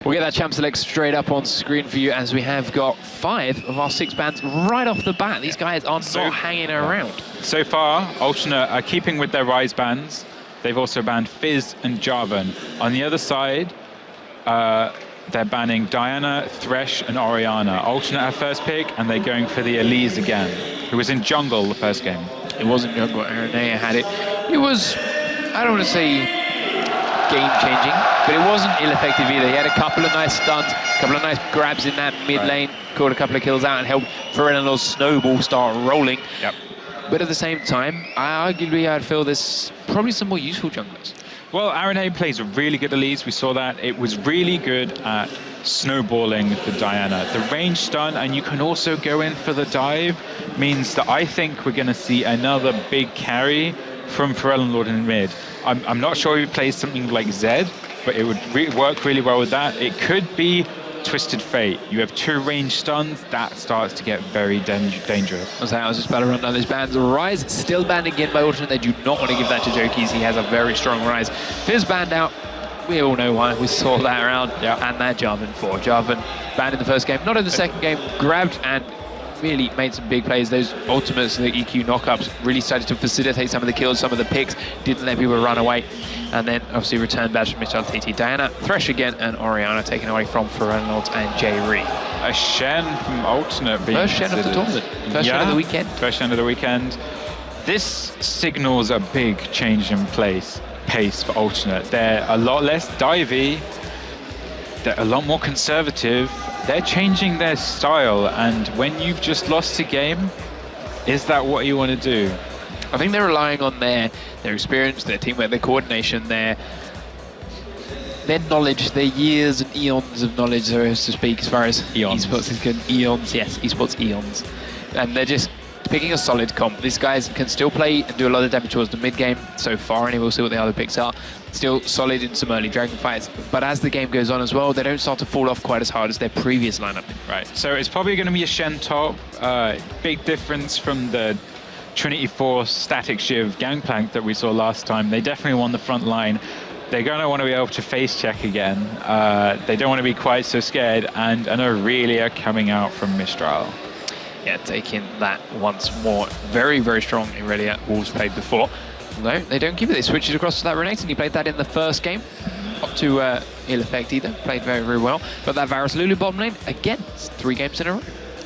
We'll get that champ select straight up on screen for you, as we have got 5 of our 6 bans right off the bat. These guys are not hanging around. So far, Alternate are keeping with their Rise bans. They've also banned Fizz and Jarvan. On the other side, they're banning Diana, Thresh, and Orianna. Alternate have first pick, and they're going for the Elise again, who was in jungle the first game. It wasn't jungle, Aranea had it. It was, I don't want to say game-changing, but it wasn't ill-effective either. He had a couple of nice stuns, a couple of nice grabs in that mid lane, caught a couple of kills out and helped Ferenal's snowball start rolling. Yep. But at the same time, I'd feel there's probably some more useful junglers. Well, Aranea plays a really good Elise. We saw that. It was really good at snowballing the Diana. The range stun, and you can also go in for the dive, means that I think we're going to see another big carry from Ferenal in mid. I'm not sure if he plays something like Zed, but it would work really well with that. It could be Twisted Fate. You have 2 range stuns, that starts to get very dangerous. I was just about to run down these bans. Rise still banned again by Alternate. They do not want to give that to Jokies. He has a very strong Rise. Fizz banned out. We all know why. We saw that around. And that Jarvan 4. Jarvan banned in the first game, not in the second game. Grabbed and really made some big plays. Those ultimates, the EQ knockups, really started to facilitate some of the kills, some of the picks, didn't let people run away. And then obviously return badge from Mistral TT. Diana, Thresh again, and Orianna taken away from Ferenal and J-Ree. A Shen from Alternate being First Shen of the tournament. First Shen of the weekend. First Shen of the weekend. This signals a big change in pace for Alternate. They're a lot less divey. They're a lot more conservative. They're changing their style, and when you've just lost a game, is that what you want to do? I think they're relying on their experience, their teamwork, their coordination, their knowledge, their years and eons of knowledge, so to speak, as far as esports is concerned. Eons, yes, esports eons. And they're just picking a solid comp. These guys can still play and do a lot of damage towards the mid game so far, and we'll see what the other picks are. Still solid in some early dragon fights, but as the game goes on as well, they don't start to fall off quite as hard as their previous lineup. Right, so it's probably going to be a Shen top. Big difference from the Trinity Force static Shiv Gangplank that we saw last time. They definitely won the front line. They're going to want to be able to face check again. They don't want to be quite so scared, and an Aurelia coming out from Mistral. Yeah, taking that once more. Very, very strong Aurelia. Wolves played before. No, they don't keep it. They switch it across to that Renekton. He played that in the first game. Up to ill effect either. Played very, very well. But that Varus Lulu bottom lane, again, it's 3 games in a row.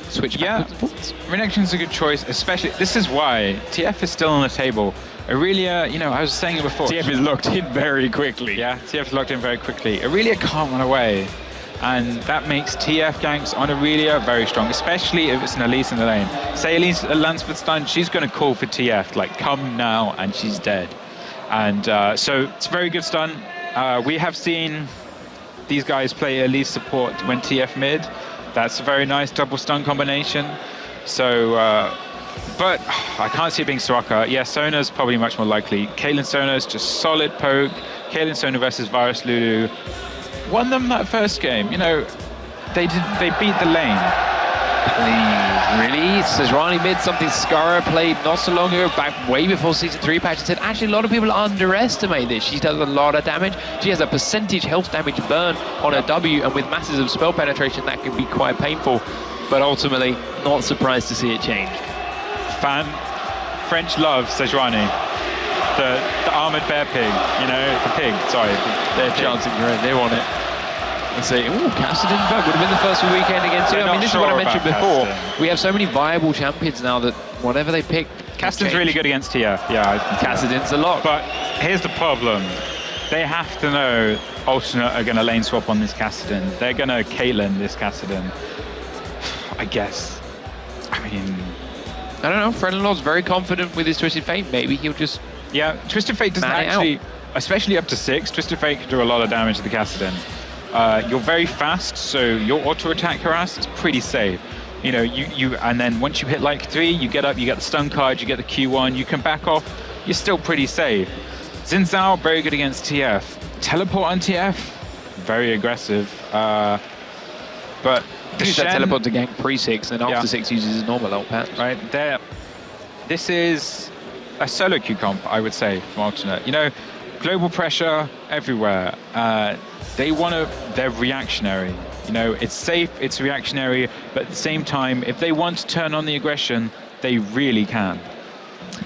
Switch backwards and forwards. Renekton's a good choice, especially, this is why TF is still on the table. Aurelia, you know, I was saying it before. TF is locked in very quickly. Yeah, TF is locked in very quickly. Aurelia can't run away. And that makes TF ganks on Aurelia very strong, especially if it's an Elise in the lane. Say Elise lands with stun, she's going to call for TF, like, come now, and she's dead. And so it's a very good stun. We have seen these guys play Elise support when TF mid. That's a very nice double stun combination. So, but I can't see it being Soraka. Yeah, Sona's probably much more likely. Caitlyn Sona's just solid poke. Caitlyn Sona versus Varus Lulu. Won them that first game. You know, they beat the lane. Really? Sejuani mid, something Skara played not so long ago, back way before Season 3 patch, and said, actually, a lot of people underestimate this. She does a lot of damage. She has a percentage health damage burn on her W, and with masses of spell penetration, that can be quite painful. But ultimately, not surprised to see it change. French love Sejuani. The armored bear pig, you know, the pig, sorry. They're chancing great, they want it. Let's see, ooh, Cassidy would have been the first weekend against you. I mean, this is what I mentioned before. We have so many viable champions now that whatever they pick. Cassidy's really good against TF, yeah. Cassidy's a lot. But here's the problem. They have to know Alternate are going to lane swap on this Cassidy. They're going to Caitlyn this Cassidy. I guess. I mean, I don't know, Ferenal's very confident with his Twisted Fate. Maybe he'll just... Yeah, Twisted Fate doesn't actually, especially up to 6, Twisted Fate can do a lot of damage to the Cassidy. You're very fast, so your auto attack harass is pretty safe. You know, and then once you hit like 3, you get up, you get the stun card, you get the Q1, you can back off, you're still pretty safe. Xin Zhao, very good against TF. Teleport on TF, very aggressive. But use that teleport to gank pre-6, and after 6 uses his normal ult path. Right, there. This is a solo queue comp, I would say, from Alternate. You know, global pressure everywhere. They're reactionary. You know, it's safe, it's reactionary, but at the same time, if they want to turn on the aggression, they really can.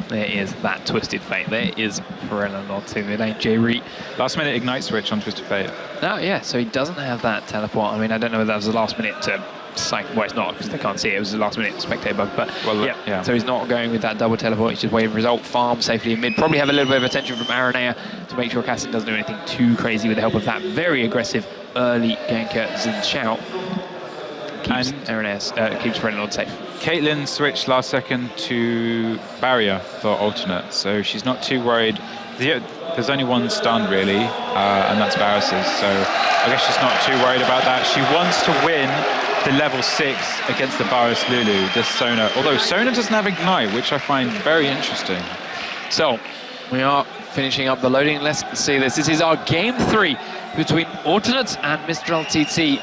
There is that Twisted Fate. There is Pirelli not to it ain't Jay Reed. Last minute ignite switch on Twisted Fate. No, yeah, so he doesn't have that teleport. I mean, I don't know whether that was the last minute to well, it's not because they can't see it. It was the last minute spectator bug, but well, yeah. So he's not going with that double teleport. He's just waiting for his ult, farm safely in mid. Probably have a little bit of attention from Aranea to make sure Cassin doesn't do anything too crazy with the help of that very aggressive early ganker Xin Xiao. Keeps Aranea, keeps Renlord safe. Caitlyn switched last second to barrier for alternate, so she's not too worried. There's only one stun really, and that's Varus's, so I guess she's not too worried about that. She wants to win the level 6 against the Varus Lulu, this Sona. Although Sona doesn't have Ignite, which I find very interesting. So, we are finishing up the loading. Let's see this. This is our game 3 between Alternates and Mistral TT.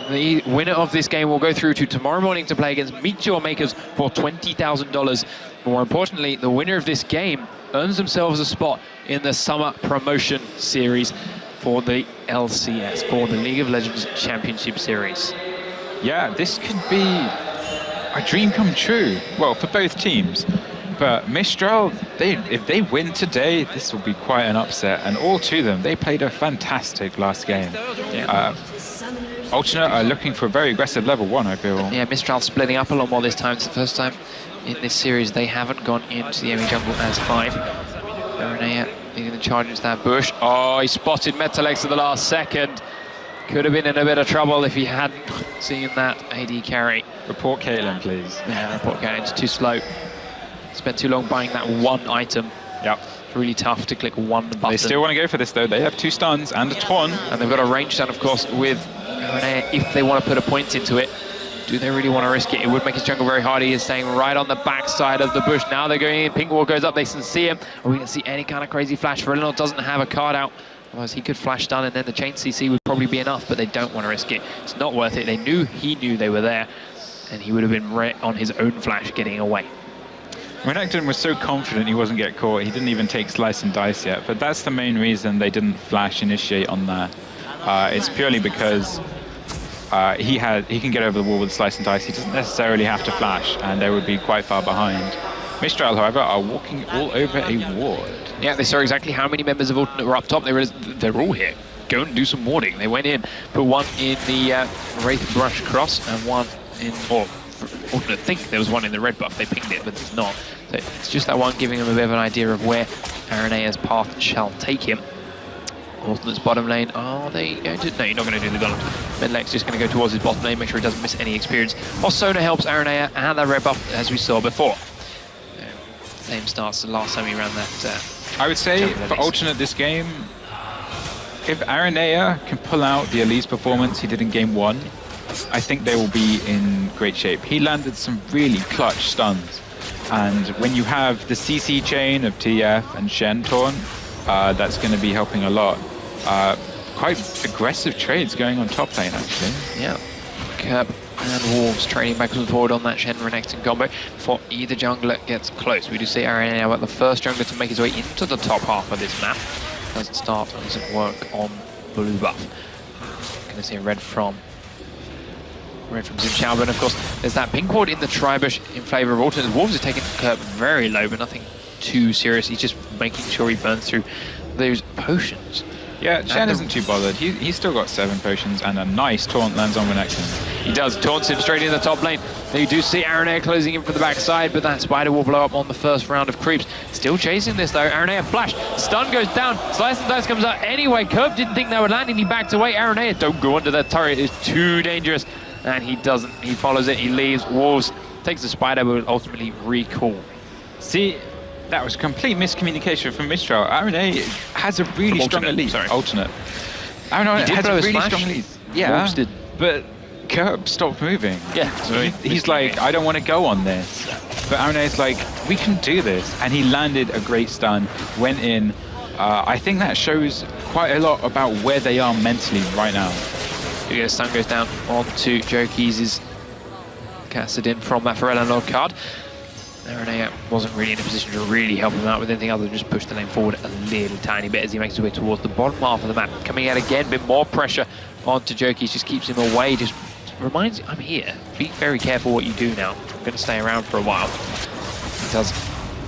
The winner of this game will go through to tomorrow morning to play against Meteor Makers for $20,000. More importantly, the winner of this game earns themselves a spot in the Summer Promotion Series for the LCS, for the League of Legends Championship Series. Yeah, this could be a dream come true. Well, for both teams. But Mistral, if they win today, this will be quite an upset. And all to them, they played a fantastic last game. Yeah. Alternate are looking for a very aggressive level 1, I feel. Yeah, Mistral splitting up a lot more this time. It's the first time in this series they haven't gone into the enemy jungle as 5. Aranea leading the charge into that bush. Oh, he spotted Metalex at the last second. Could have been in a bit of trouble if he hadn't seen that AD carry. Report Caitlyn, please. Yeah, report Caitlyn. It's too slow. Spent too long buying that one item. Yep. It's really tough to click one button. They still want to go for this, though. They have 2 stuns and a taunt. And they've got a range stun, of course, with Aranea if they want to put a point into it. Do they really want to risk it? It would make his jungle very hard. He is staying right on the back side of the bush. Now they're going in. Pink wall goes up. They can see him. Are we going to see any kind of crazy flash? Relinor doesn't have a card out. Otherwise, he could flash stun, and then the chain CC would probably be enough, but they don't want to risk it. It's not worth it. He knew they were there, and he would have been right on his own flash getting away. Renekton was so confident he wasn't get caught. He didn't even take slice and dice yet, but that's the main reason they didn't flash initiate on that. It's purely because he can get over the wall with slice and dice. He doesn't necessarily have to flash, and they would be quite far behind. Mistral, however, are walking all over a ward. Yeah, they saw exactly how many members of Alternate were up top. They realized they're all here. Go and do some warding. They went in, put one in the Wraith Brush Cross and one in, or Alternate think there was one in the red buff. They pinged it, but it's not. So it's just that one giving them a bit of an idea of where Aranea's path shall take him. Alternate's bottom lane, are they going to? No, you're not going to do the gauntlet. Medlex just going to go towards his bottom lane, make sure he doesn't miss any experience. Sona helps Aranea and that red buff, as we saw before. Same starts the last time he ran that. I would say for Alternate this game, if Aranea can pull out the Elise performance he did in game 1, I think they will be in great shape. He landed some really clutch stuns. And when you have the CC chain of TF and Shen taunt, that's going to be helping a lot. Quite aggressive trades going on top lane, actually. Yeah. Kerb and Wolves trading backwards and forward on that Shen Renekton combo before either jungler gets close. We do see Aranea now at the first jungler to make his way into the top half of this map. Doesn't start and doesn't work on blue buff. Going to see a red from Xin Xiao, but of course there's that pink ward in the tri-bush in favour of Alternate. Wolves are taking Kerb very low, but nothing too serious. He's just making sure he burns through those potions. Yeah, Shen isn't too bothered. He's still got 7 potions and a nice taunt lands on Renekton. He does, taunts him straight in the top lane. You do see Aranea closing in from the backside, but that spider will blow up on the first round of creeps. Still chasing this though, Aranea flash, stun goes down, slice and dice comes out anyway. Kerb didn't think they would land and he backed away. Aranea, don't go under that turret, it's too dangerous. And he doesn't, he follows it, he leaves. Wolves takes the spider, but will ultimately recall. See, that was complete miscommunication from Mistral. Aranea has a really strong elite. Alternate. Aranea has a really strong elite. Yeah, Wolves did. But Kerb stopped moving. Yeah. He's like, I don't want to go on this. But Aranea's like, we can do this. And he landed a great stun, went in. I think that shows quite a lot about where they are mentally right now. The stun goes down onto Joe Keys' casted in from that Ferellan Lord card. Aranea wasn't really in a position to really help him out with anything other than just push the lane forward a little tiny bit as he makes his way towards the bottom half of the map. Coming out again, a bit more pressure onto Jokey, just keeps him away, just reminds you, I'm here. Be very careful what you do now. I'm going to stay around for a while. He does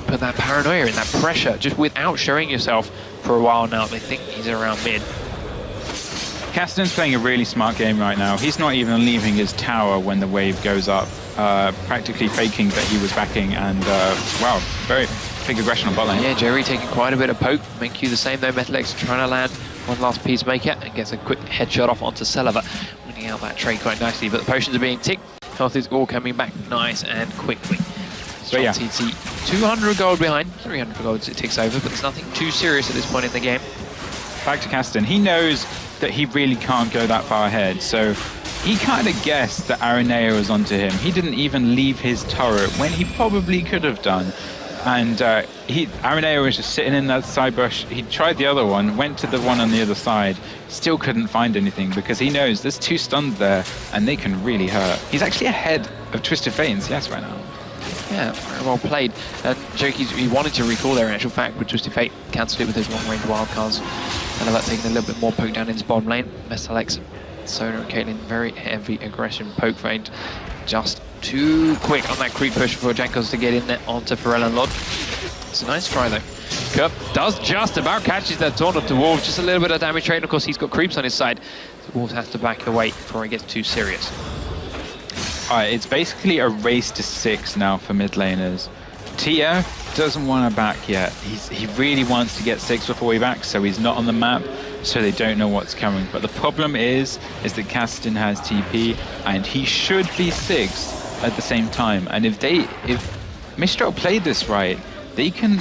put that paranoia in, that pressure, just without showing yourself for a while now. They think he's around mid. Castan's playing a really smart game right now. He's not even leaving his tower when the wave goes up, practically faking that he was backing, and wow, very big aggression on bot lane. Yeah, Jerry taking quite a bit of poke. MenQ the same though. Metalex trying to land one last Peacemaker and gets a quick headshot off onto Celeber, winning out that trade quite nicely. But the potions are being ticked. Health is all coming back nice and quickly. So yeah, TT 200 gold behind, 300 gold as it ticks over, but there's nothing too serious at this point in the game. Back to Castan. He knows that he really can't go that far ahead, so he kind of guessed that Aranea was onto him. He didn't even leave his turret when he probably could have done. And Aranea was just sitting in that side bush. He tried the other one, went to the one on the other side, still couldn't find anything because he knows there's 2 stuns there and they can really hurt. He's actually ahead of Twisted Fate in CS right now. Yeah, very well played. Jokey's, he wanted to recall there in actual fact, but Twisted Fate cancelled it with those long-range wildcards. And about taking a little bit more poke down in his bottom lane. Mestalex, Sona and Caitlyn, very heavy aggression. Poke feint just too quick on that creep push for Jankos to get in there onto Pharrell and Lod. It's a nice try though. Cup does just about catches that taunt up to Wolves. Just a little bit of damage trade. Of course, he's got creeps on his side. So Wolves has to back away before he gets too serious. Alright, it's basically a race to 6 now for mid laners. TF doesn't want to back yet. He really wants to get 6 before he backs, so he's not on the map, so they don't know what's coming. But the problem is that Castan has TP, and he should be 6 at the same time. And if Mistral played this right, they can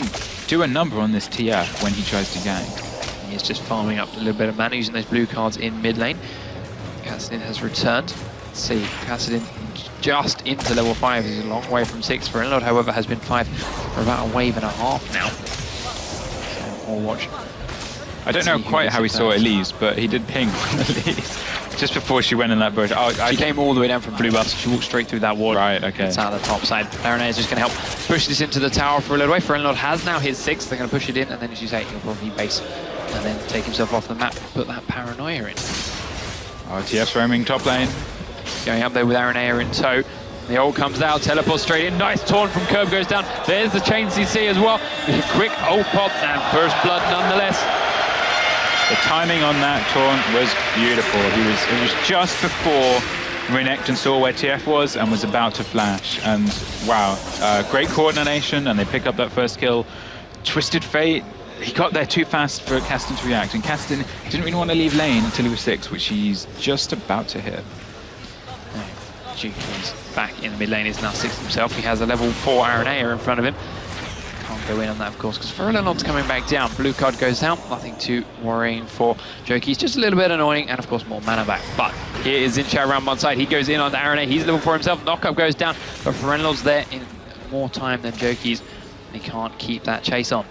do a number on this TF when he tries to gank. He's just farming up a little bit of mana using those blue cards in mid lane. Kassadin has returned. Let's see, Kassadin just into level 5. He's a long way from 6. For Enlord, however, has been 5 for about a wave and a half now. So we'll watch. I don't know quite how he saw Elise, but he did ping Elise just before she went in that bush. She came all the way down from blue buff. She walked straight through that ward. Right, okay. It's out of the top side. Aranea is just going to help push this into the tower for a little way. Enlord has now hit 6. They're going to push it in, and then, as you say, he'll probably base and then take himself off the map, put that paranoia in. TF's roaming top lane. Going up there with Aranea in tow. The ult comes out, teleport straight in. Nice taunt from Curb goes down. There's the chain CC as well. Quick ult pop and first blood nonetheless. The timing on that taunt was beautiful. It was just before Renekton saw where TF was and was about to flash. And wow, great coordination, and they pick up that first kill. Twisted Fate, he got there too fast for Castan to react, and Castan didn't really want to leave lane until he was 6, which he's just about to hit. Juki's back in the mid lane, is now 6 himself. He has a level 4 Aranea in front of him. Can't go in on that, of course, because Ferelon's coming back down. Blue card goes down, nothing too worrying for Jokey. It's just a little bit annoying, and of course more mana back. But here is Zincha around one side. He goes in on Aranea. He's level 4 himself. Knockup goes down, but Ferelon's there in more time than Jokey's. He can't keep that chase on.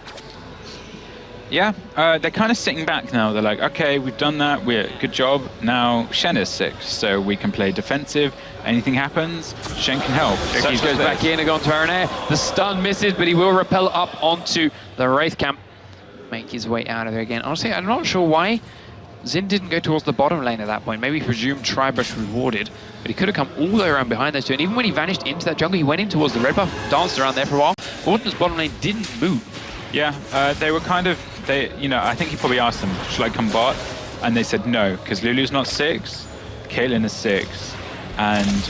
Yeah, they're kind of sitting back now. They're like, okay, we've done that. Good job. Now Shen is 6, so we can play defensive. Anything happens, Shen can help. He goes back in and goes to Aranea. The stun misses, but he will rappel up onto the Wraith camp. Make his way out of there again. Honestly, I'm not sure why Zin didn't go towards the bottom lane at that point. Maybe he presumed Tri-Brush rewarded, but he could have come all the way around behind those two. And even when he vanished into that jungle, he went in towards the red buff, danced around there for a while. Orton's bottom lane didn't move. Yeah, they were kind of, I think he probably asked them, should I come bot? And they said no, because Lulu's not 6, Caitlyn is 6. And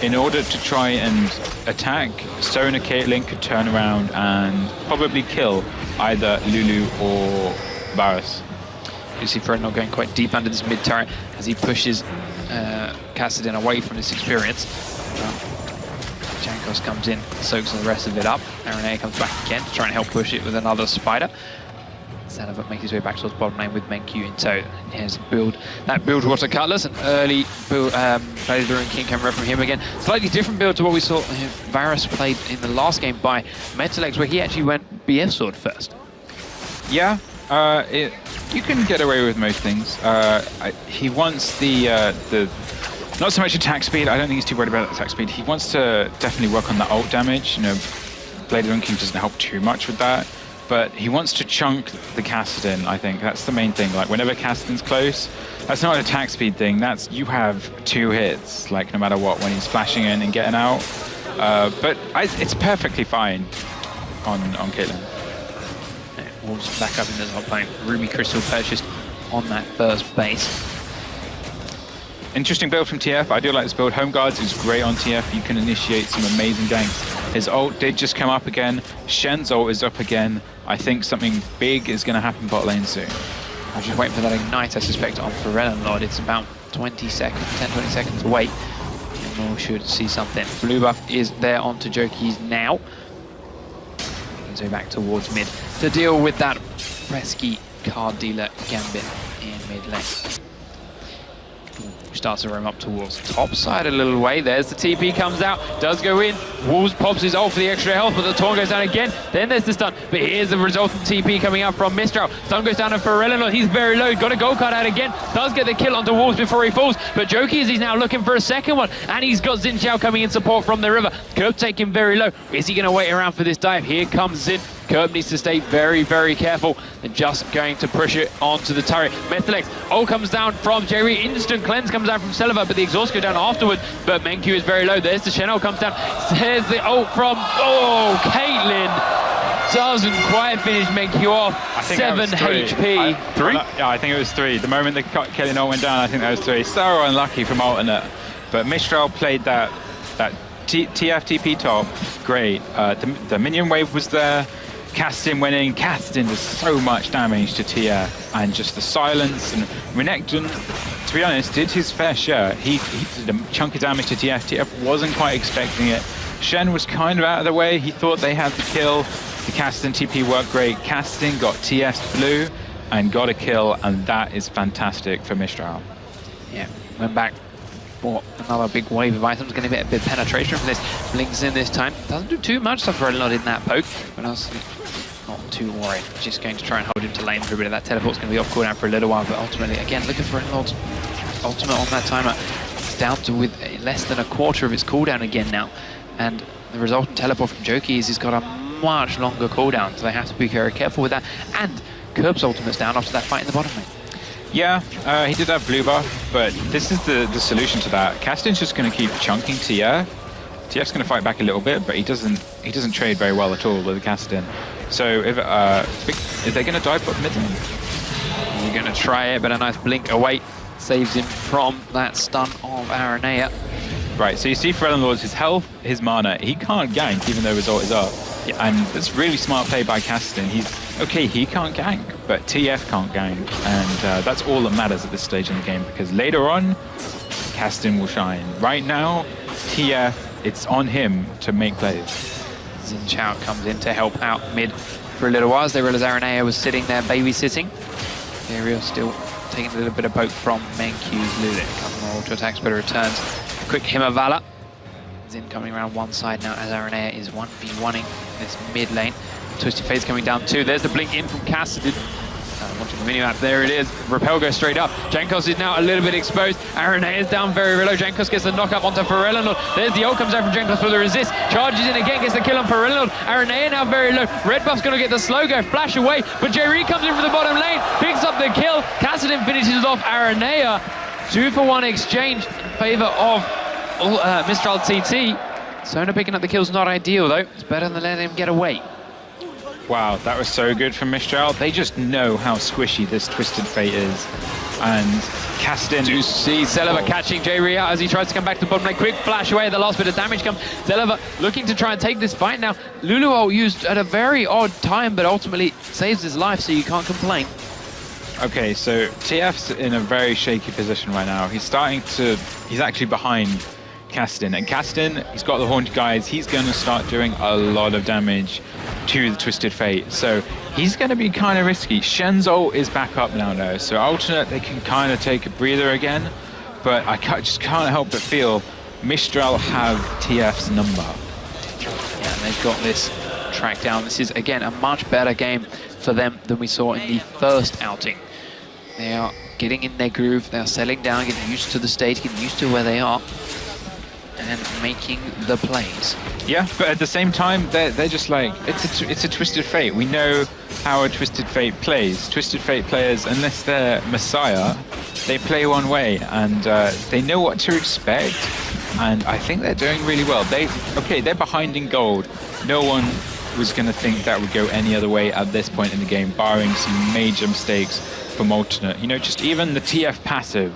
in order to try and attack, Sona Caitlyn could turn around and probably kill either Lulu or Varus. You see Fred going quite deep under this mid turret as he pushes Kassadin away from this experience. Jankos comes in, soaks the rest of it up. Aranea comes back again to try and help push it with another spider. Celeber makes his way back towards bottom lane with MenQ in tow. And here's that build Water Cutlass, an early build, Blazer and King camera from him again. Slightly different build to what we saw Varus played in the last game by Metalex, where he actually went BF Sword first. Yeah, you can get away with most things. He wants the not so much attack speed. I don't think he's too worried about attack speed. He wants to definitely work on the ult damage. Blade of the King doesn't help too much with that, but he wants to chunk the Kassadin, I think. That's the main thing. Like, whenever Kassadin's close, that's not an attack speed thing. That's, you have 2 hits, like, no matter what, when he's flashing in and getting out. But it's perfectly fine on Caitlyn. Wolves back up in the top lane. Ruby Crystal purchased on that first base. Interesting build from TF. I do like this build. Home Guards is great on TF. You can initiate some amazing ganks. His ult did just come up again. Shen's ult is up again. I think something big is going to happen bot lane soon. I'm just waiting for that ignite, I suspect, on Pharrell Lord. It's about 20 seconds, 10-20 seconds away. And we should see something. Blue buff is there onto Jokeys now. So back towards mid to deal with that pesky card dealer Gambit in mid lane. Starts to roam up towards top side a little way. There's the TP, comes out, does go in. Wolves pops his ult for the extra health, but the taunt goes down again. Then there's the stun, but here's the resultant TP coming out from Mistral. Stun goes down to Pharrell. He's very low, got a gold card out again. Does get the kill onto Wolves before he falls, but Jokey he's now looking for a second one, and he's got Xin Zhao coming in support from the river. Curb taking very low. Is he going to wait around for this dive? Here comes Xin. Curb needs to stay very, very careful and just going to push it onto the turret. Metalex, ult comes down from Jerry. Instant cleanse comes down from Selva, but the exhaust go down afterwards. But Menkyu is very low. There's the Shen ult comes down. There's the ult from, Caitlyn. Doesn't quite finish Menkyu off. I think 7 HP. 3? Yeah, I think it was 3. The moment the Caitlyn ult went down, I think that was 3. So unlucky from alternate. But Mistral played that TFTP top great. The minion wave was there. Kassadin went in. Kassadin does so much damage to TF, and just the silence. And Renekton, to be honest, did his fair share. He did a chunk of damage to TF. TF wasn't quite expecting it. Shen was kind of out of the way. He thought they had the kill. The Kassadin TP worked great. Kassadin got TF's blue and got a kill, and that is fantastic for Mistral. Yeah, went back for another big wave of items. Going to get a bit of penetration from this. Blinks in this time. Doesn't do too much for a lot in that poke, but also not too worried. Just going to try and hold him to lane for a bit of that. Teleport's going to be off cooldown for a little while, but ultimately, again, looking for Lord's ultimate on that timer. It's down to with less than a quarter of its cooldown again now, and the resultant teleport from Jokey is he's got a much longer cooldown, so they have to be very careful with that. And Curb's ultimate's down after that fight in the bottom lane. Yeah, he did have blue buff, but this is the solution to that. Kassadin's just going to keep chunking TF. TF's going to fight back a little bit, but he doesn't trade very well at all with the Kassadin. So if they're going to dive bot mid lane? You're going to try it, but a nice blink away saves him from that stun of Aranea. Right, so you see Pharrell Lord's his health, his mana, he can't gank even though his ult is up. Yeah, and that's really smart play by Kassadin. He can't gank, but TF can't gank, and that's all that matters at this stage in the game, because later on, Kassadin will shine. Right now, TF, it's on him to make plays. Xin Zhao comes in to help out mid for a little while, as they realize Aranea was sitting there babysitting. Ariel still taking a little bit of poke from Menkyu's Lulu. A couple more auto attacks, but it returns. A quick Himavala. Xin coming around one side now as Aranea is 1v1ing this mid lane. Twisted Fate's coming down too. There's the blink in from Kassadin. Watching the mini-map, there it is. Repel goes straight up. Jankos is now a little bit exposed. Aranea is down very, very low. Jankos gets the knock up onto Pharrell. There's the ult comes out from Jankos for the resist. Charges in again, gets the kill on Pharrell. Aranea now very low. Red buff's going to get the slow go, flash away. But Jerry comes in from the bottom lane, picks up the kill. Kassadin finishes off Aranea. 2-for-1 exchange in favor of Mistral TT. Sona picking up the kill's not ideal though. It's better than letting him get away. Wow, that was so good from Mistral. They just know how squishy this Twisted Fate is. And Kassadin... You see Selva catching J-Ri out as he tries to come back to the bottom lane. Quick flash away, the last bit of damage comes. Selva looking to try and take this fight now. Lulu ult used at a very odd time, but ultimately saves his life, so you can't complain. Okay, so TF's in a very shaky position right now. He's actually behind Kassadin. And Kassadin, he's got the Haunted Guys. He's going to start doing a lot of damage to the Twisted Fate. So he's going to be kind of risky. Shen's ult is back up now though. So alternate, they can kind of take a breather again. But I just can't help but feel Mistral have TF's number. Yeah, and they've got this track down. This is, again, a much better game for them than we saw in the first outing. They are getting in their groove. They are settling down, getting used to the stage, getting used to where they are. and making the plays. Yeah, but at the same time, they're just like, it's a Twisted Fate. We know how a Twisted Fate plays. Twisted Fate players, unless they're Messiah, they play one way, and they know what to expect. And I think they're doing really well. They're behind in gold. No one was going to think that would go any other way at this point in the game, barring some major mistakes from Alternate. You know, just even the TF passive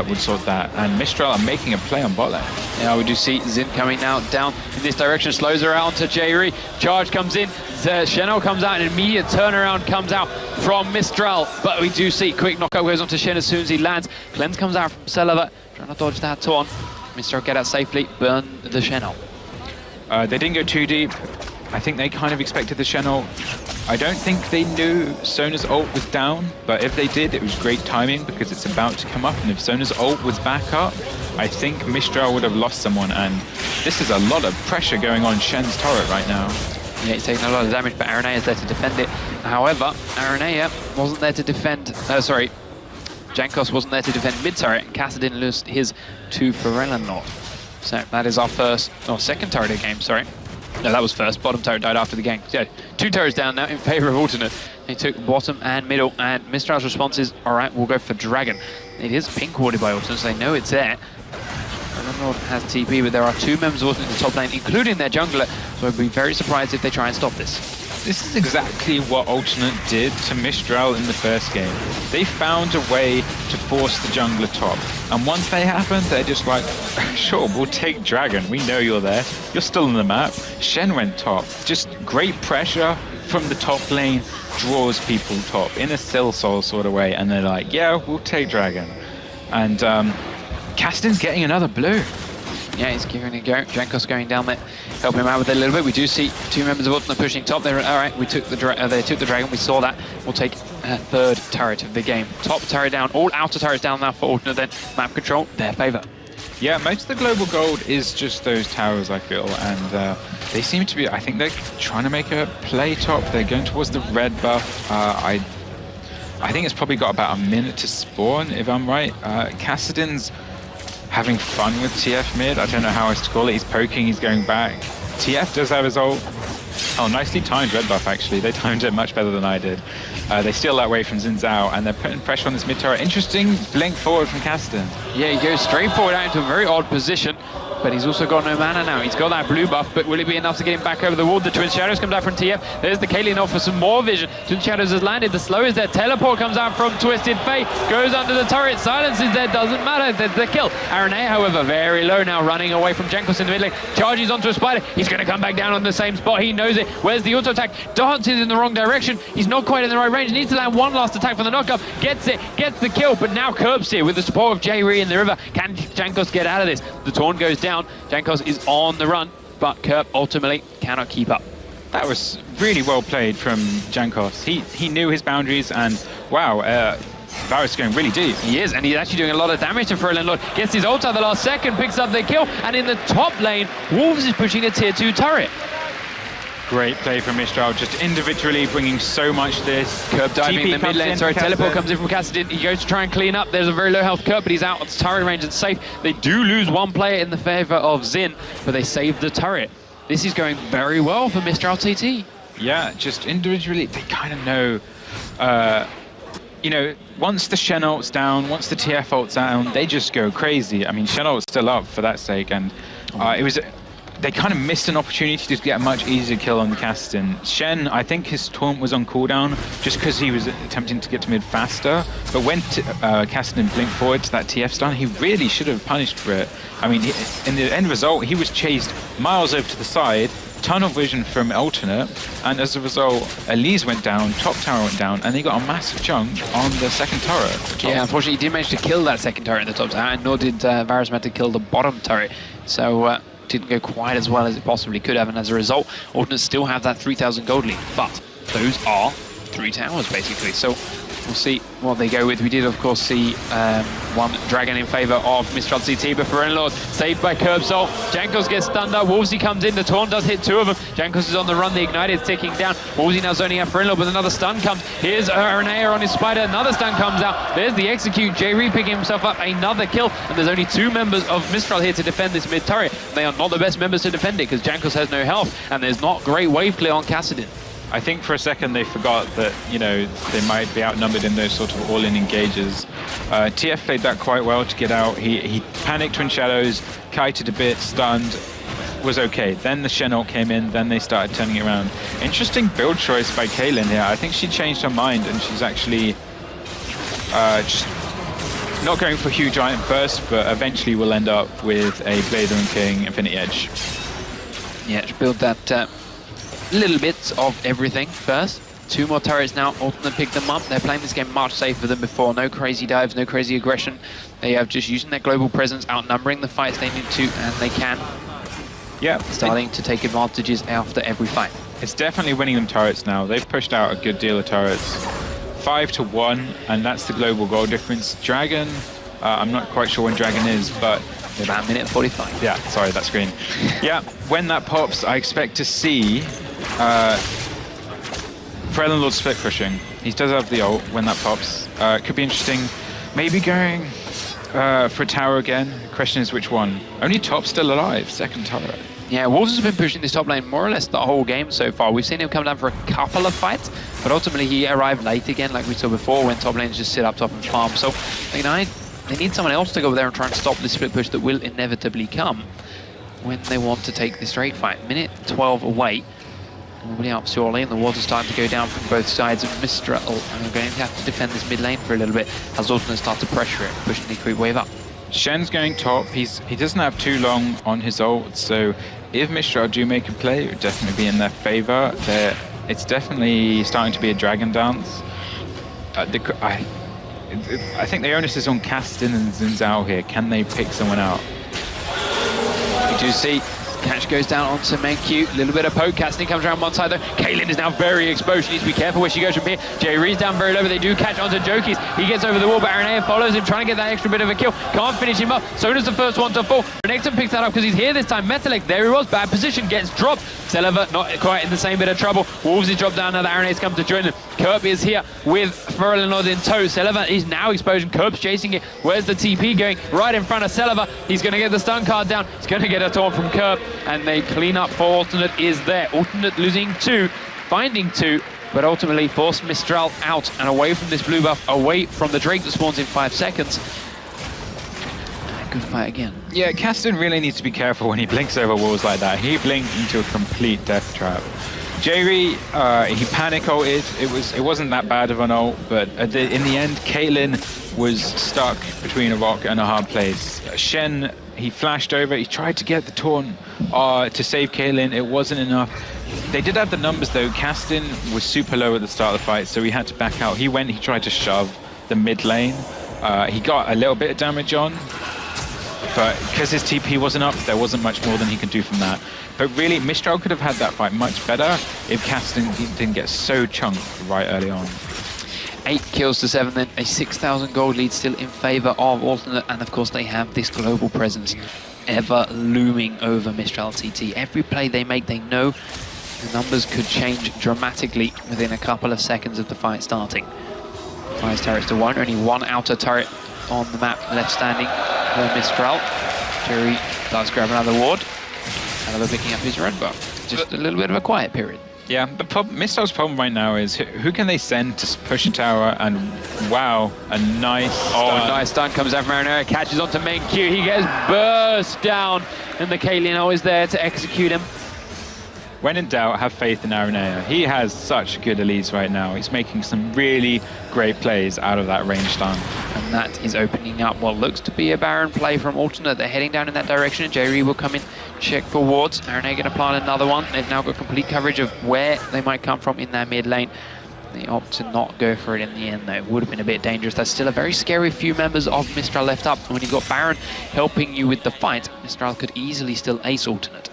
would sort that. And Mistral are making a play on bot lane. Yeah, we do see Zin coming now down in this direction, slows around to Jairi. Charge comes in, Shen'el comes out, an immediate turnaround comes out from Mistral. But we do see quick knockout goes on to Shen as soon as he lands. Cleanse comes out from Celeber, trying to dodge that Taunt. Mistral get out safely, burn the Shen'el. They didn't go too deep. I think they kind of expected the Shen'el. I don't think they knew Sona's ult was down, but if they did, it was great timing because it's about to come up, and if Sona's ult was back up, I think Mistral would have lost someone, and this is a lot of pressure going on Shen's turret right now. Yeah, he's taking a lot of damage, but Aranea is there to defend it. However, Aranea wasn't there to defend, Jankos wasn't there to defend mid-turret, and Kassadin lost his to Pharrellanort. So that is our second turret of the game, sorry. No, that was first. Bottom turret died after the game. So, yeah, 2 turrets down now in favor of Alternate. They took bottom and middle, and Mistral's response is, all right, we'll go for Dragon. It is pink warded by Alternate, so they know it's there. Pharrellanort has TP, but there are 2 members of Alternate in the top lane, including their jungler, so I'd be very surprised if they try and stop this. This is exactly what Alternate did to Mistral in the first game. They found a way to force the jungler top. And once they happened, they're just like, sure, we'll take Dragon. We know you're there. You're still on the map. Shen went top. Just great pressure from the top lane draws people top in a Silsol sort of way. And they're like, yeah, we'll take Dragon. And Kassadin's getting another blue. Yeah, he's giving it a go. Jankos going down there, help him out with it a little bit. We do see 2 members of Alternate pushing top. They're all right. We took the they took the Dragon. We saw that. We'll take a 3rd turret of the game. Top turret down. All outer turrets down now for Alternate. Then map control, their favor. Yeah, most of the global gold is just those towers, I feel, and they seem to be. I think they're trying to make a play top. They're going towards the red buff. I think it's probably got about a minute to spawn, if I'm right. Kassadin's having fun with TF mid. I don't know how else to call it. He's poking, he's going back. TF does have his ult. Oh, nicely timed red buff, actually. They timed it much better than I did. They steal that way from Xin Zhao, and they're putting pressure on this mid turret. Interesting blink forward from Kassadin. Yeah, he goes straight forward out into a very odd position, but he's also got no mana now. He's got that blue buff, but will it be enough to get him back over the wall? The Twin Shadows comes out from TF. There's the Caitlyn off for some more vision. Twin Shadows has landed. The slow is there. Teleport comes out from Twisted Fate. Goes under the turret. Silence is there. Doesn't matter. There's the kill. Aranea, however, very low now, running away from Jankos in the mid lane. Charges onto a spider. He's going to come back down on the same spot. He knows it. Where's the auto attack? Dances in the wrong direction. He's not quite in the right range. Needs to land one last attack for the knockup. Gets it. Gets the kill. But now Kerb's here with the support of Jairi in the river. Can Jankos get out of this? The taunt goes down. Jankos is on the run, but Kerb ultimately cannot keep up. That was really well played from Jankos. He knew his boundaries, and wow, Varus going really deep. He is, and he's actually doing a lot of damage to Pharrellanort. Gets his ult at the last second, picks up the kill, and in the top lane, Wolves is pushing a tier 2 turret. Great play from Mistral, just individually bringing so much to this. Kerb diving in the mid lane, sorry, teleport comes in from Kassadin. He goes to try and clean up. There's a very low health Kerb, but he's out of turret range and safe. They do lose 1 player in the favor of Zin, but they save the turret. This is going very well for Mistral TT. Yeah, just individually, they kind of know, you know, once the Shen ult's down, once the TF ult's down, they just go crazy. I mean, Shen ult's still up for that sake, and it was... They kind of missed an opportunity to get a much easier kill on the Kassadin. Shen, I think his taunt was on cooldown just because he was attempting to get to mid faster. But when Kassadin blinked forward to that TF stun, he really should have punished for it. I mean, in the end result, he was chased miles over to the side, tunnel vision from Alternate, and as a result, Elise went down, top tower went down, and they got a massive chunk on the second turret. Yeah, unfortunately, he didn't manage to kill that second turret in the top tower, and nor did Varus manage to kill the bottom turret. So, didn't go quite as well as it possibly could have, and as a result, Alternate still have that 3,000 gold lead. But those are 3 towers, basically. So we'll see what they go with. We did, of course, see one Dragon in favor of Mistral CT, but Lord saved by Curbsol. Jankos gets stunned up. Wolvesy comes in. The Taunt does hit 2 of them. Jankos is on the run. The Ignite is ticking down. Wolvesy now zoning out Lord, but another stun comes. Here's Aranea on his Spider. Another stun comes out. There's the Execute. J-Re picking himself up. Another kill. And there's only 2 members of Mistral here to defend this mid turret. They are not the best members to defend it because Jankos has no health, and there's not great wave clear on Kassadin. I think for a second they forgot that, you know, they might be outnumbered in those sort of all-in engages. TF played that quite well to get out. He panicked Twin Shadows, kited a bit, stunned, was okay. Then the Shen ult came in, then they started turning it around. Interesting build choice by Kaylin here. I think she changed her mind and she's actually just not going for Huge Giant first, but eventually will end up with a Blazer and King Infinity Edge. Yeah, to build that little bits of everything first. 2 more turrets now. Alternate picked them up. They're playing this game much safer than before. No crazy dives, no crazy aggression. They have just using their global presence, outnumbering the fights they need to, and they can. Yeah, starting to take advantages after every fight. It's definitely winning them turrets now. They've pushed out a good deal of turrets. 5-1, and that's the global goal difference. Dragon, I'm not quite sure when Dragon is, but about a minute 45. Yeah, sorry, that's green. Yeah, when that pops, I expect to see Lord split pushing. He does have the ult when that pops. It could be interesting. Maybe going for a tower again. The question is which one. Only top still alive, second turret. Yeah, Wolves has been pushing this top lane more or less the whole game so far. We've seen him come down for a couple of fights, but ultimately he arrived late again, like we saw before, when top lanes just sit up top and farm. So, you know, they need someone else to go over there and try and stop the split push that will inevitably come when they want to take this straight fight. Minute 12 away. Nobody up surely, and the water's starting to go down from both sides of Mistral, and we're going to have to defend this mid lane for a little bit as Ultimate start to pressure it, pushing the creep wave up. Shen's going top. He doesn't have too long on his ult, so if Mistral do make a play, it would definitely be in their favor. It's definitely starting to be a dragon dance. I think the onus is on Kassadin and Xin Zhao here. Can they pick someone out? We do see catch goes down onto Menkyu. A little bit of poke. Kassadin comes around one side though. Kaylin is now very exposed. She needs to be careful where she goes from here. J-Re's down very low, but they do catch onto Jokis. He gets over the wall, but Aranea follows him, trying to get that extra bit of a kill. Can't finish him up. So does the first one to fall. Renekton picks that up because he's here this time. Metalik, there he was. Bad position, gets dropped. Celeber not quite in the same bit of trouble. Wolves is dropped down now that Aranea's come to join them. Kerp is here with Furlanod in tow. Celeber is now exposed. Kerp's chasing it. Where's the TP going? Right in front of Celeber. He's going to get the stun card down. He's going to get a taunt from Kerp, and they clean up for Alternate is there. Alternate losing 2, finding 2, but ultimately forced Mistral out and away from this blue buff, away from the Drake that spawns in 5 seconds. Good fight again. Yeah, Kassadin really needs to be careful when he blinks over walls like that. He blinked into a complete death trap. J-Re, he panic ulted. It wasn't that bad of an ult, but in the end, Kaylin was stuck between a rock and a hard place. Shen, he flashed over. He tried to get the taunt to save Kaylin. It wasn't enough. They did have the numbers though. Kassadin was super low at the start of the fight, so he had to back out. He tried to shove the mid lane. He got a little bit of damage on, but because his TP wasn't up, there wasn't much more than he could do from that. But really, Mistral could have had that fight much better if Kassadin didn't get so chunked right early on. 8 kills to 7, then a 6,000 gold lead still in favor of Alternate, and of course they have this global presence ever looming over Mistral TT. Every play they make, they know the numbers could change dramatically within a couple of seconds of the fight starting. 5 turrets to 1, only 1 outer turret on the map left standing for Mistral. Jerry does grab another ward. Another picking up his red buff. Just a little bit of a quiet period. Yeah, Mistral's problem right now is who can they send to push a tower, and wow, a nice stun. Nice stun comes out from Aranea, catches onto Menkyu. He gets burst down, and the Kaylin always there to execute him. When in doubt, have faith in Aranea. He has such good elites right now. He's making some really great plays out of that range stun. And that is opening up what looks to be a Baron play from Alternate. They're heading down in that direction, and J-Re will come in, check for wards. Aranea going to plant another one. They've now got complete coverage of where they might come from in their mid lane. They opt to not go for it in the end, though. It would have been a bit dangerous. There's still a very scary few members of Mistral left up. And when you've got Baron helping you with the fight, Mistral could easily still ace Alternate.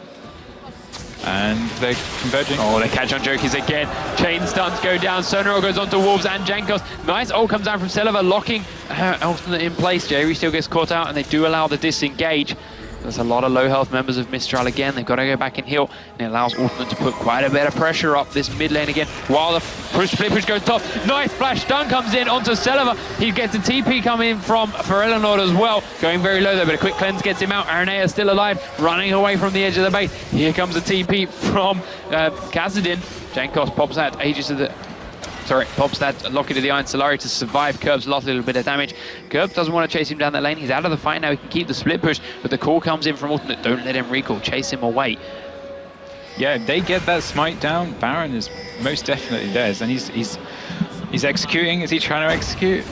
And they're converging. Oh, they catch on Jokies again. Chain stuns go down. Sonaro goes onto Wolves and Jankos. Nice ult comes down from Selva, locking Alternate in place. Jerry still gets caught out, and they do allow the disengage. There's a lot of low health members of Mistral again. They've got to go back and heal, and it allows Alternate to put quite a bit of pressure up this mid lane again, while the split push goes top. Nice flash stun comes in onto Selva. He gets a TP coming in from Ferelonord as well, going very low there, but a quick cleanse gets him out. Aranea is still alive, running away from the edge of the base. Here comes a TP from Khazad-dûm. Jankos pops out Aegis of the... pops that Locket of the Iron Solari to survive. Curb's lost a little bit of damage. Curb doesn't want to chase him down that lane. He's out of the fight now. He can keep the split push, but the call comes in from Alternate. Don't let him recall. Chase him away. Yeah, if they get that smite down, Baron is most definitely theirs, and he's executing. Is he trying to execute?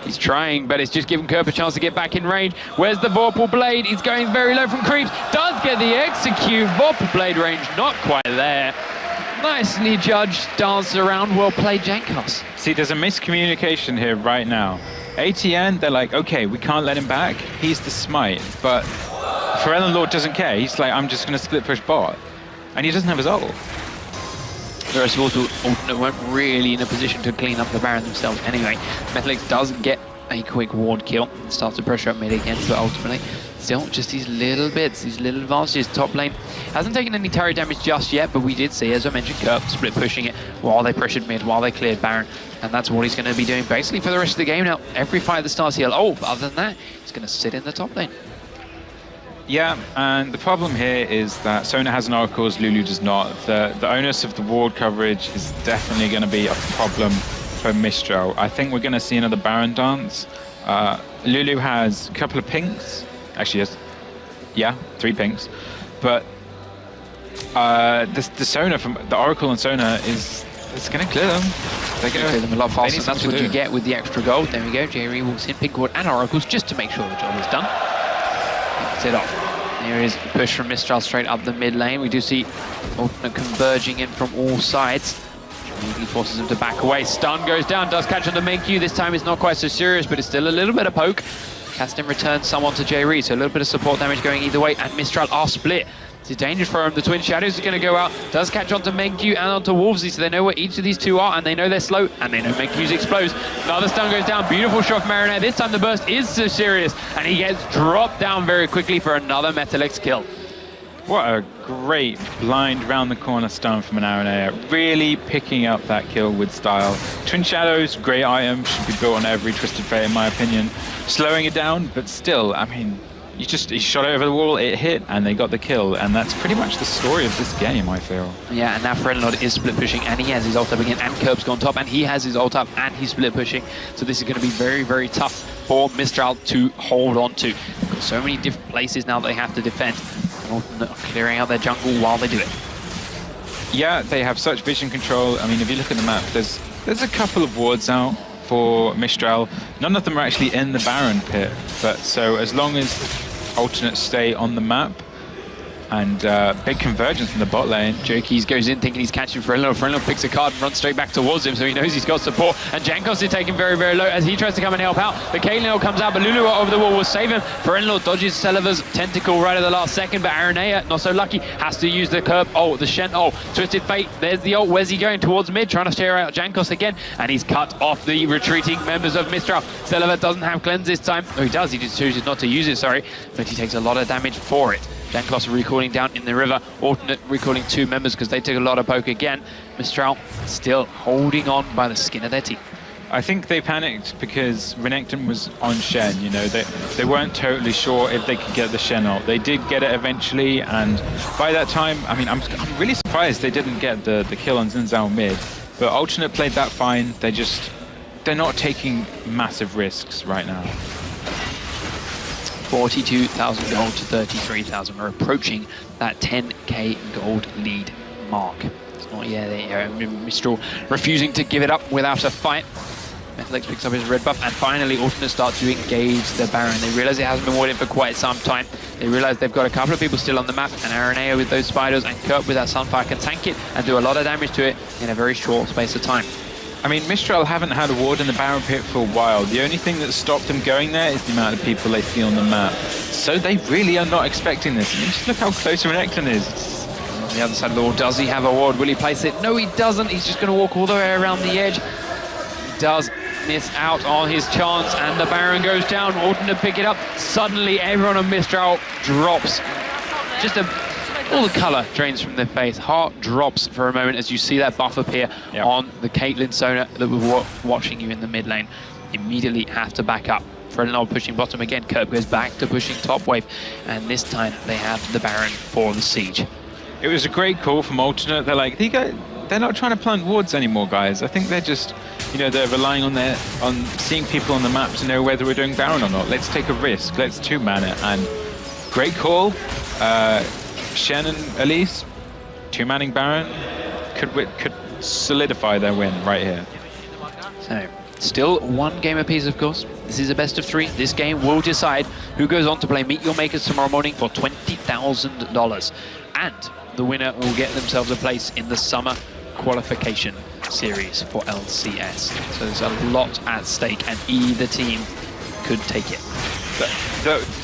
He's trying, but it's just giving Curb a chance to get back in range. Where's the Vorpal Blade? He's going very low from creeps. Does get the execute. Vorpal Blade range not quite there. Nicely judged, danced around, well played, Jankos. See, there's a miscommunication here right now. ATN, they're like, okay, we can't let him back. He's the smite, but Ferelonord doesn't care. He's like, I'm just going to split push bot. And he doesn't have his ult. The rest of Alternate weren't really in a position to clean up the Baron themselves anyway. Metalix does get a quick ward kill and starts to pressure up mid again, but ultimately still just these little bits, these little advantages. Top lane hasn't taken any turret damage just yet, but we did see, as I mentioned, Curb split pushing it while they pressured mid, while they cleared Baron, and that's what he's going to be doing basically for the rest of the game now. Every fight that starts here, but other than that, he's going to sit in the top lane. Yeah, and the problem here is that Sona has an Oracles, Lulu does not. The onus of the ward coverage is definitely going to be a problem for Mistral. I think we're going to see another Baron dance. Lulu has a couple of pinks. Actually, yes. 3 pinks. But the Sona from the Oracle and Sona is going to clear them. They're going to clear them a lot faster. That's what you get with the extra gold. There we go. Jerry walks in, pink ward and Oracles just to make sure the job is done. Gets it off. There is a push from Mistral straight up the mid lane. We do see Alternate converging in from all sides. Immediately forces him to back away. Stun goes down, does catch on the main queue. This time it's not quite so serious, but it's still a little bit of poke. Castin returns someone to J-Reed, so a little bit of support damage going either way, and Mistral are split. It's dangerous for him. The Twin Shadows are going to go out. Does catch onto Menkyu and onto Wolvesy, so they know where each of these two are, and they know they're slow, and they know Menkyu's explodes. Another stun goes down. Beautiful shot from Marinette. This time the burst is so serious, and he gets dropped down very quickly for another Metalix kill. What a great blind round the corner stun from an Aranea. Really picking up that kill with style. Twin Shadows, great item, should be built on every Twisted Fate in my opinion. Slowing it down, but still, I mean, he shot it over the wall, it hit, and they got the kill. And that's pretty much the story of this game, I feel. Yeah, and now Ferelonord is split pushing, and he has his ult up again, and Curb's gone top, and he has his ult up, and he's split pushing. So this is going to be very, very tough for Mistral to hold on to. They've got so many different places now that they have to defend. And clearing out their jungle while they do it. Yeah, they have such vision control. I mean, if you look at the map, there's a couple of wards out for Mistral. None of them are actually in the Baron pit, but so as long as Alternates stay on the map, and big convergence in the bot lane. Jokies goes in thinking he's catching Ferelonord. Ferelonord picks a card and runs straight back towards him, so he knows he's got support. And Jankos is taken very, very low as he tries to come and help out. The Caitlyn comes out, but Lulu over the wall will save him. Ferelonord dodges Selva's tentacle right at the last second, but Aranea, not so lucky, has to use the Curb ult, the Shen ult. Twisted Fate, there's the ult. Where's he going? Towards mid, trying to stare out Jankos again, and he's cut off the retreating members of Mistral. Selva doesn't have cleanse this time. Oh, he does, he just chooses not to use it, sorry, but he takes a lot of damage for it. Jankos recalling down in the river. Alternate recalling 2 members because they took a lot of poke again. Mistral still holding on by the skin of their teeth. I think they panicked because Renekton was on Shen, you know, they weren't totally sure if they could get the Shen ult. They did get it eventually, and by that time, I mean, I'm really surprised they didn't get the kill on Xin Zhao mid, but Alternate played that fine. They're not taking massive risks right now. 42,000 gold to 33,000. We're approaching that 10k gold lead mark. It's not yet. Mistral refusing to give it up without a fight. Metalix picks up his red buff, and finally Alternate starts to engage the Baron. They realize it hasn't been waiting for quite some time. They realize they've got a couple of people still on the map, and Aranea with those spiders and Kurt with that Sunfire can tank it and do a lot of damage to it in a very short space of time. I mean, Mistral haven't had a ward in the Baron pit for a while. The only thing that stopped them going there is the amount of people they see on the map. So they really are not expecting this. I mean, just look how close Renekton is. the other side of the wall. Does he have a ward? Will he place it? No, he doesn't. He's just going to walk all the way around the edge. He does miss out on his chance, and the Baron goes down. Alton to pick it up. Suddenly, everyone on Mistral drops. Just all the colour drains from their face. Heart drops for a moment as you see that buff appear on the Caitlyn Sona that was watching you in the mid lane. Immediately have to back up. Fredenald pushing bottom again. Kerb goes back to pushing top wave, and this time they have the Baron for the siege. It was a great call from Alternate. They're like, they're not trying to plant wards anymore, guys. I think they're just, you know, they're relying on seeing people on the map to know whether we're doing Baron or not. Let's take a risk. Let's two-man it. And great call. Shen and Elise, two-manning Baron, could solidify their win right here. So, still one game apiece, of course. This is a best of 3. This game will decide who goes on to play Meet Your Makers tomorrow morning for $20,000. And the winner will get themselves a place in the summer qualification series for LCS. So there's a lot at stake, and either team could take it.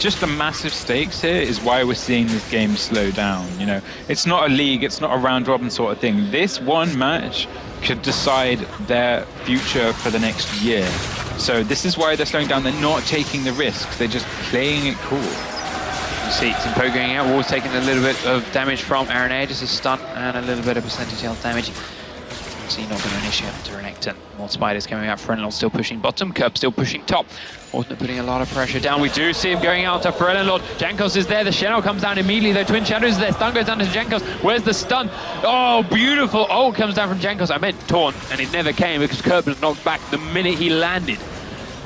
Just the massive stakes here is why we're seeing this game slow down. You know, it's not a league, it's not a round robin sort of thing. This one match could decide their future for the next year. So this is why they're slowing down. They're not taking the risks. They're just playing it cool. You see some poke going out. Wall's taking a little bit of damage from Aranea, just a stun and a little bit of percentage health damage. So you're not going to initiate to Renekton. More spiders coming out. Fredenald still pushing bottom. Kerb still pushing top. Alternate putting a lot of pressure down. We do see him going out to Fredenald. Jankos is there. The Shen'el comes down immediately. The Twin Shadows is there. Stun goes down to Jankos. Where's the stun? Oh, beautiful. Oh, comes down from Jankos. I meant taunt, and it never came because Kerb was knocked back the minute he landed.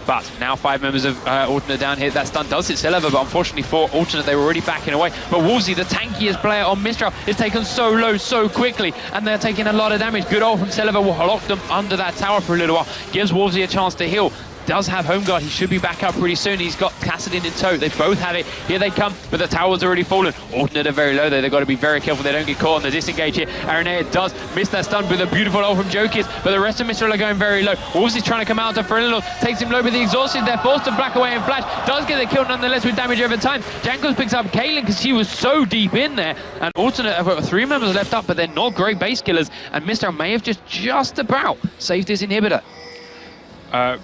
But now 5 members of Alternate down here. That stun does hit Celeber, but unfortunately for Alternate, they were already backing away. But Wolsey, the tankiest player on Mistral, is taken so low so quickly, and they're taking a lot of damage. Good ult from Celeber will lock them under that tower for a little while. Gives Wolsey a chance to heal. Does have home guard. He should be back up pretty soon. He's got Kassadin in tow. They both have it. Here they come, but the tower's already fallen. Alternate are very low though. They've got to be very careful they don't get caught on the disengage here. Aranea does miss that stun with a beautiful ult from Jokis, but the rest of Mistral are going very low. Wolsey's trying to come out to Fredenald. Takes him low with the exhausted. They're forced to black away and flash. Does get the kill nonetheless with damage over time. Jankos picks up Caitlyn because she was so deep in there. And Alternate have got 3 members left up, but they're not great base killers. And Mistral may have just about saved his inhibitor.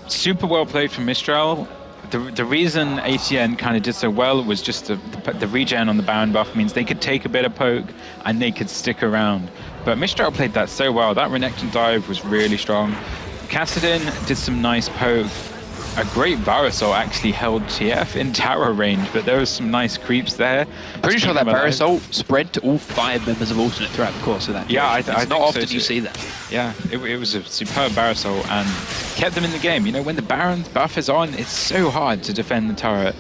Super well played from Mistral. The reason ATN kind of did so well was just the regen on the Baron buff means they could take a bit of poke and they could stick around. But Mistral played that so well. That Renekton dive was really strong. Kassadin did some nice poke. A great Varusol actually held TF in tower range, but there was some nice creeps there. Pretty sure that Varusol spread to all 5 members of Alternate throughout the course of that. Yeah, I it's not often you see that. Yeah, it was a superb Varusol and kept them in the game. You know, when the Baron's buff is on, it's so hard to defend the turret.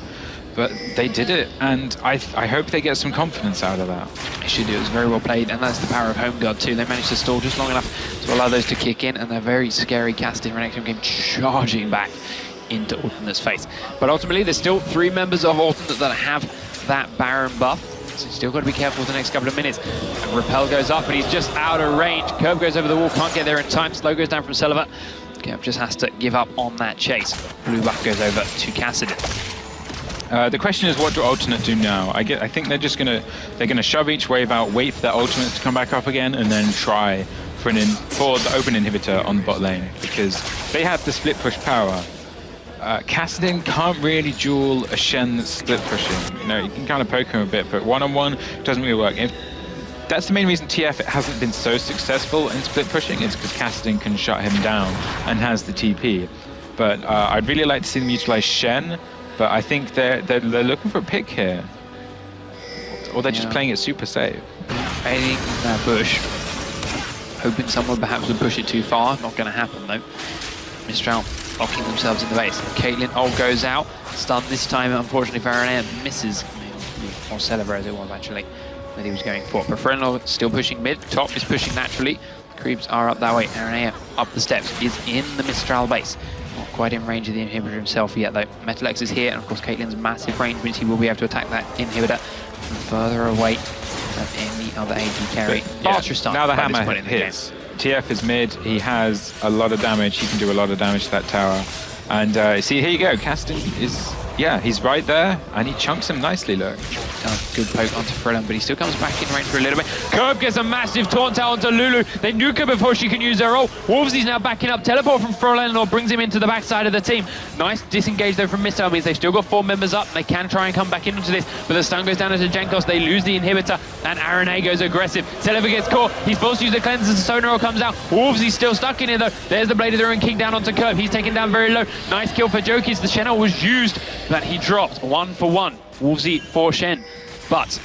But they did it, and I hope they get some confidence out of that. They should do. It was very well played, and that's the power of Home Guard too. They managed to stall just long enough to allow those to kick in, and they're very scary casting. Renekton came charging back into Alternate's face. But ultimately, there's still 3 members of Alternate that have that Baron buff. So you still got to be careful for the next couple of minutes. And Repel goes up, but he's just out of range. Kerb goes over the wall, can't get there in time. Slow goes down from Celeber. Kerb just has to give up on that chase. Blue buff goes over to Kassadin. The question is, what do Alternate do now? I think they're gonna shove each wave out, wait for their Ultimate to come back up again, and then try for the open inhibitor on the bot lane, because they have the split push power. Kassadin can't really duel a Shen that's split pushing. You know, you can kind of poke him a bit, but one-on-one doesn't really work. That's the main reason TF hasn't been so successful in split pushing, is because Kassadin can shut him down and has the TP. But I'd really like to see them utilize Shen, but I think they're looking for a pick here. Or they're just playing it super safe. Fading that bush. Hoping someone perhaps would push it too far. Not going to happen though. Mistral locking themselves in the base. Caitlyn ult goes out. Stun this time, unfortunately for Aranea, misses. Or Celeber as it was actually, that he was going for. But Fredenald still pushing mid. Top is pushing naturally. Creeps are up that way. Aranea up the steps is in the Mistral base. Not quite in range of the inhibitor himself yet though. Metalex is here, and of course Caitlyn's massive range means he will be able to attack that inhibitor from further away than any other AD carry. Faster stun. Now the hammer hits. TF is mid, he has a lot of damage, he can do a lot of damage to that tower. And see, here you go, Kassadin is yeah, he's right there, and he chunks him nicely, look. Oh, good poke onto Frelon, but he still comes back in range for a little bit. Curb gets a massive taunt out onto Lulu. They nuke her before she can use her ult. Wolvesy's now backing up. Teleport from Frelon or brings him into the backside of the team. Nice disengage though from Mistral, means they've still got 4 members up. They can try and come back into this, but the stun goes down into Jankos. They lose the inhibitor, and RNA goes aggressive. Telever gets caught. He's forced to use the cleanser. Sonar comes out. Wolvesy's still stuck in it though. There's the Blade of the Ruin King down onto Curb. He's taken down very low. Nice kill for Jokis. The Shen was used, but he dropped 1 for 1. Wolvesy for Shen, but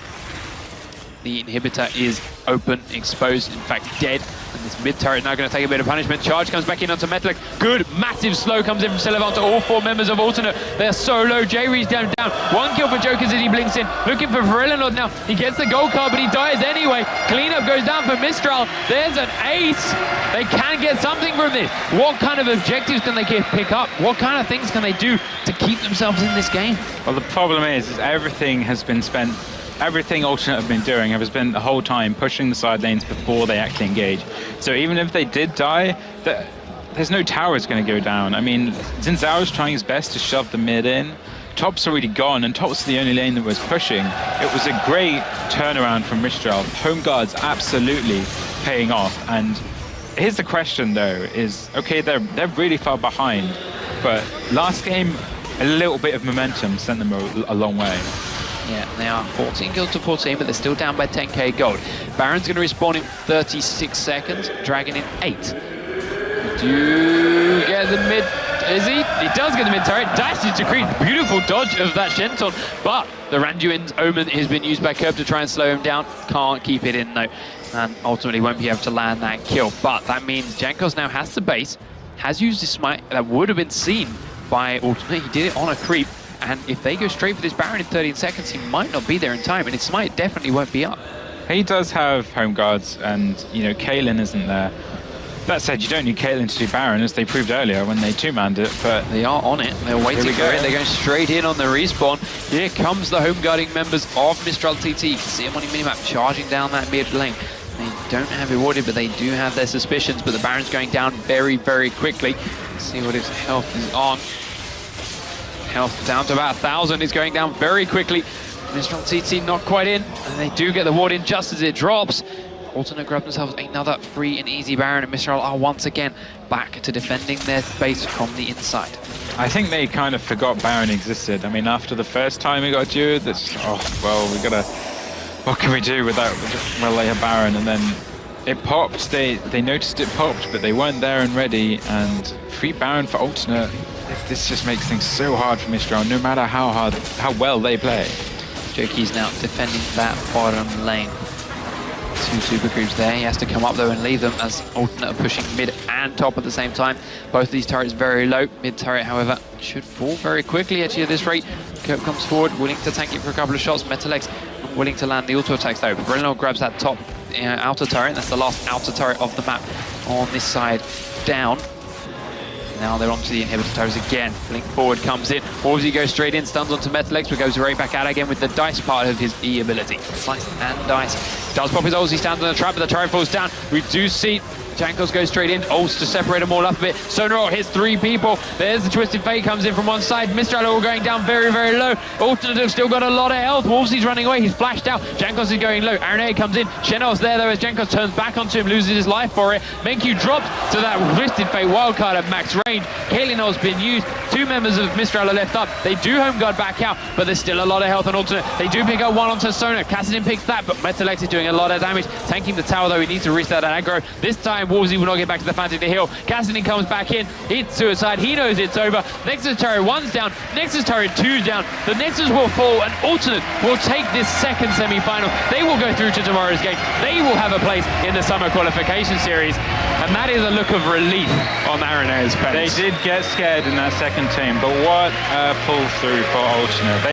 the inhibitor is open, exposed, in fact dead. And this mid turret now going to take a bit of punishment. Charge comes back in onto Metalik. Good, massive slow comes in from Sylvan to all 4 members of Alternate. They're so low. J-Reed's down. 1 kill for Jokers as he blinks in. Looking for Verillanord now. He gets the gold card, but he dies anyway. Cleanup goes down for Mistral. There's an ace. They can get something from this. What kind of objectives can they pick up? What kind of things can they do to keep themselves in this game? Well, the problem is everything has been spent. Everything Alternate have been doing has been the whole time pushing the side lanes before they actually engage. So even if they did die, there's no towers going to go down. I mean, Zinzao's trying his best to shove the mid in. Top's already gone, and Top's the only lane that was pushing. It was a great turnaround from Mistral. Home guard's absolutely paying off. And here's the question, though, is, okay, they're really far behind, but last game, a little bit of momentum sent them a long way. Yeah, they are 14 kills to 14, but they're still down by 10k gold. Baron's going to respawn in 36 seconds, Dragon in 8. Do get the mid, is he? He does get the mid turret, dashed into Creed, beautiful dodge of that Shenton, but the Randuin's Omen has been used by Curb to try and slow him down. Can't keep it in though, and ultimately won't be able to land that kill. But that means Jankos now has the base, has used his smite that would have been seen by Alternate. He did it on a creep. And if they go straight for this Baron in 13 seconds, he might not be there in time, and his smite definitely won't be up. He does have home guards, and, you know, Kaelin isn't there. That said, you don't need Kaelin to do Baron, as they proved earlier when they 2-manned it, but... They are on it. They're waiting for it. They're going straight in on the respawn. Here comes the home guarding members of Mistral TT. You can see them on your minimap charging down that mid lane. They don't have it warded, but they do have their suspicions, but the Baron's going down very, very quickly. Let's see what his health is on. Health down to about 1,000. Is going down very quickly. Mistral TT not quite in, and they do get the ward in just as it drops. Alternate grab themselves another free and easy Baron, and Mistral are once again back to defending their base from the inside. I think they kind of forgot Baron existed. I mean, after the first time we got dured, that's oh well, we gotta. What can we do without? Well, they have Baron, and then it popped. They noticed it popped, but they weren't there and ready. And free Baron for Alternate. This just makes things so hard for Mistral, no matter how well they play. Joki's now defending that bottom lane. 2 super creeps there. He has to come up though and leave them as Alternate are pushing mid and top at the same time. Both of these turrets very low. Mid turret, however, should fall very quickly actually at this rate. Curb comes forward, willing to tank it for a couple of shots. Metalex willing to land the auto attacks though. Verillanord grabs that top outer turret. That's the last outer turret of the map on this side down. Now they're onto the inhibitor towers again. Blink forward comes in. Wolvesy goes straight in, stuns onto Metalex, but goes right back out again with the dice part of his E ability. Slice and dice. Does pop his ult, he stands on the trap, but the turret falls down. We do see Jankos goes straight in, ults to separate them all up a bit. Sonar hits 3 people. There's the Twisted Fate comes in from one side. Mistral all going down very, very low. Alternative still got a lot of health. Wolvesy's running away, he's flashed out. Jankos is going low. RNA comes in. Shenel's there though as Jankos turns back onto him, loses his life for it. Menkyu drops to that Twisted Fate wildcard at max range. Kaelin's been used. 2 members of Mistral are left up. They do home guard back out, but there's still a lot of health on Alternate. They do pick up one onto Sonar. Kassadin picks that, but Metalex is doing a lot of damage. Tanking the tower though, he needs to restart that aggro. This time Wolvesy will not get back to the Phantom to heal. Kassadin comes back in, hits suicide, he knows it's over. Nexus turret 1's down, Nexus turret 2's down. The Nexus will fall and Alternate will take this second semi-final. They will go through to tomorrow's game. They will have a place in the summer qualification series. And that is a look of relief on RNA's face. They did get scared in that second team, but what a pull through for Alternate.